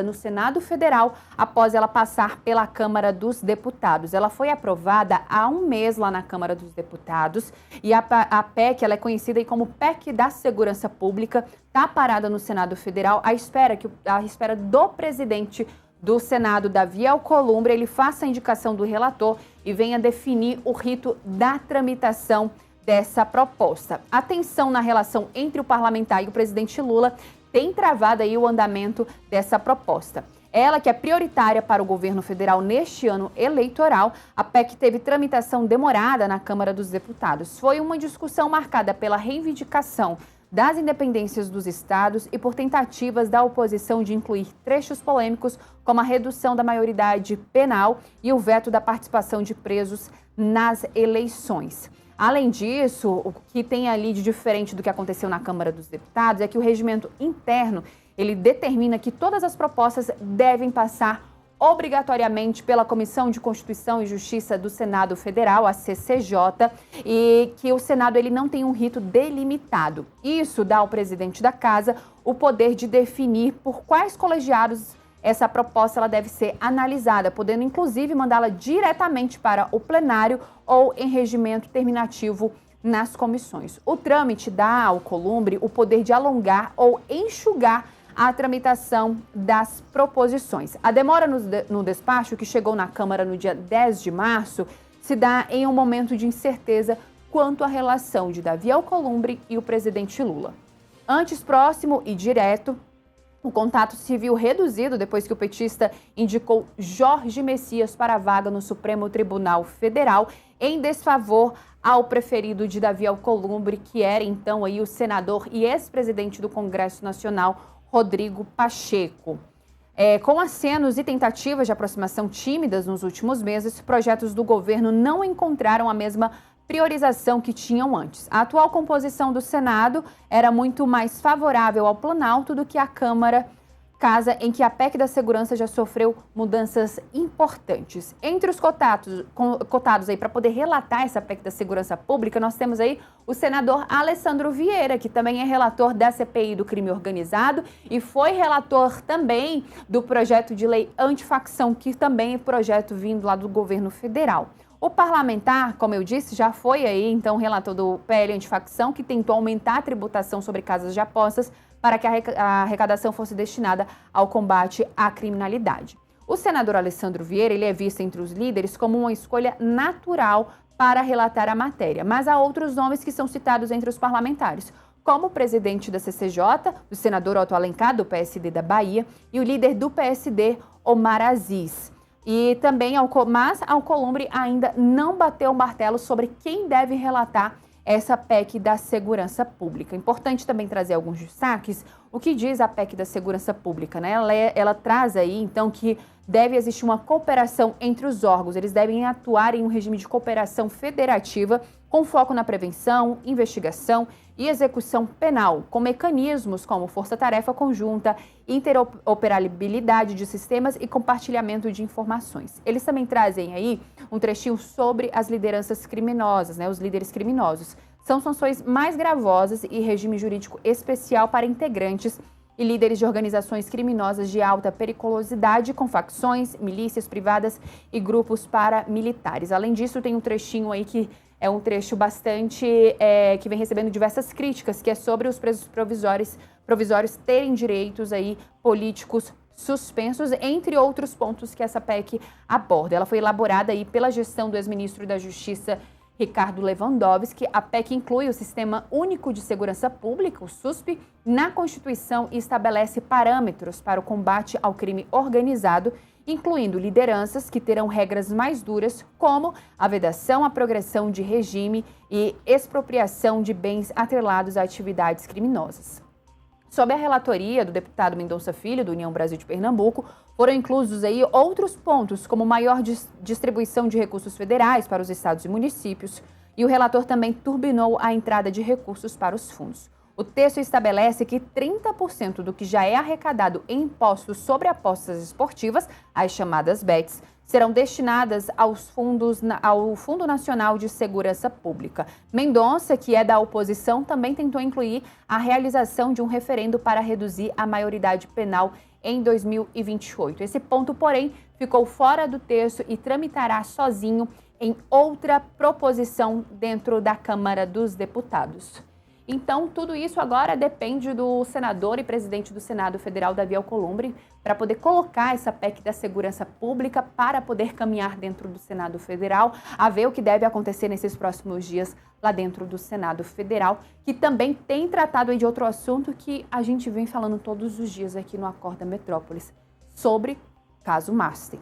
no Senado Federal após ela passar pela Câmara dos Deputados. Ela foi aprovada há um mês lá na Câmara dos Deputados e a PEC ela é conhecida aí como PEC da Segurança Pública, está parada no Senado Federal à espera do presidente do Senado, Davi Alcolumbre, ele faça a indicação do relator e venha definir o rito da tramitação dessa proposta. A tensão na relação entre o parlamentar e o presidente Lula tem travado aí o andamento dessa proposta. Ela, que é prioritária para o governo federal neste ano eleitoral, a PEC teve tramitação demorada na Câmara dos Deputados. Foi uma discussão marcada pela reivindicação das independências dos estados e por tentativas da oposição de incluir trechos polêmicos como a redução da maioridade penal e o veto da participação de presos nas eleições. Além disso, o que tem ali de diferente do que aconteceu na Câmara dos Deputados é que o regimento interno, ele determina que todas as propostas devem passar obrigatoriamente pela Comissão de Constituição e Justiça do Senado Federal, a CCJ, e que o Senado ele não tem um rito delimitado. Isso dá ao presidente da Casa o poder de definir por quais colegiados essa proposta ela deve ser analisada, podendo inclusive mandá-la diretamente para o plenário ou em regimento terminativo nas comissões. O trâmite dá ao Alcolumbre o poder de alongar ou enxugar a tramitação das proposições. A demora no despacho, que chegou na Câmara no dia 10 de março, se dá em um momento de incerteza quanto à relação de Davi Alcolumbre e o presidente Lula. Antes próximo e direto, o contato se viu reduzido depois que o petista indicou Jorge Messias para a vaga no Supremo Tribunal Federal, em desfavor ao preferido de Davi Alcolumbre, que era então aí o senador e ex-presidente do Congresso Nacional, Rodrigo Pacheco. Com acenos e tentativas de aproximação tímidas nos últimos meses, projetos do governo não encontraram a mesma priorização que tinham antes. A atual composição do Senado era muito mais favorável ao Planalto do que a Câmara, casa em que a PEC da Segurança já sofreu mudanças importantes. Entre os cotados aí para poder relatar essa PEC da Segurança Pública, nós temos aí o senador Alessandro Vieira, que também é relator da CPI do crime organizado e foi relator também do projeto de lei antifacção, que também é projeto vindo lá do governo federal. O parlamentar, como eu disse, já foi aí, então, relator do PL antifacção, que tentou aumentar a tributação sobre casas de apostas para que a arrecadação fosse destinada ao combate à criminalidade. O senador Alessandro Vieira, ele é visto entre os líderes como uma escolha natural para relatar a matéria, mas há outros nomes que são citados entre os parlamentares, como o presidente da CCJ, o senador Otto Alencar, do PSD da Bahia, e o líder do PSD, Omar Aziz. E também, mas Alcolumbre ainda não bateu o martelo sobre quem deve relatar essa PEC da Segurança Pública. Importante também trazer alguns destaques. O que diz a PEC da Segurança Pública, né? Ela traz aí, então, que deve existir uma cooperação entre os órgãos. Eles devem atuar em um regime de cooperação federativa com foco na prevenção, investigação e execução penal, com mecanismos como força-tarefa conjunta, interoperabilidade de sistemas e compartilhamento de informações. Eles também trazem aí um trechinho sobre as lideranças criminosas, né, os líderes criminosos. São sanções mais gravosas e regime jurídico especial para integrantes e líderes de organizações criminosas de alta periculosidade, com facções, milícias privadas e grupos paramilitares. Além disso, tem um trechinho aí que é um trecho bastante que vem recebendo diversas críticas, que é sobre os presos provisórios terem direitos aí políticos suspensos, entre outros pontos que essa PEC aborda. Ela foi elaborada aí pela gestão do ex-ministro da Justiça, Ricardo Lewandowski. A PEC inclui o Sistema Único de Segurança Pública, o SUSP, na Constituição e estabelece parâmetros para o combate ao crime organizado, incluindo lideranças que terão regras mais duras, como a vedação à progressão de regime e expropriação de bens atrelados a atividades criminosas. Sob a relatoria do deputado Mendonça Filho, do União Brasil de Pernambuco, foram inclusos aí outros pontos, como maior distribuição de recursos federais para os estados e municípios, e o relator também turbinou a entrada de recursos para os fundos. O texto estabelece que 30% do que já é arrecadado em impostos sobre apostas esportivas, as chamadas bets, serão destinadas ao Fundo Nacional de Segurança Pública. Mendonça, que é da oposição, também tentou incluir a realização de um referendo para reduzir a maioridade penal em 2028. Esse ponto, porém, ficou fora do texto e tramitará sozinho em outra proposição dentro da Câmara dos Deputados. Então, tudo isso agora depende do senador e presidente do Senado Federal, Davi Alcolumbre, para poder colocar essa PEC da segurança pública para poder caminhar dentro do Senado Federal, a ver o que deve acontecer nesses próximos dias lá dentro do Senado Federal, que também tem tratado de outro assunto que a gente vem falando todos os dias aqui no Acorda Metrópolis, sobre o caso Master.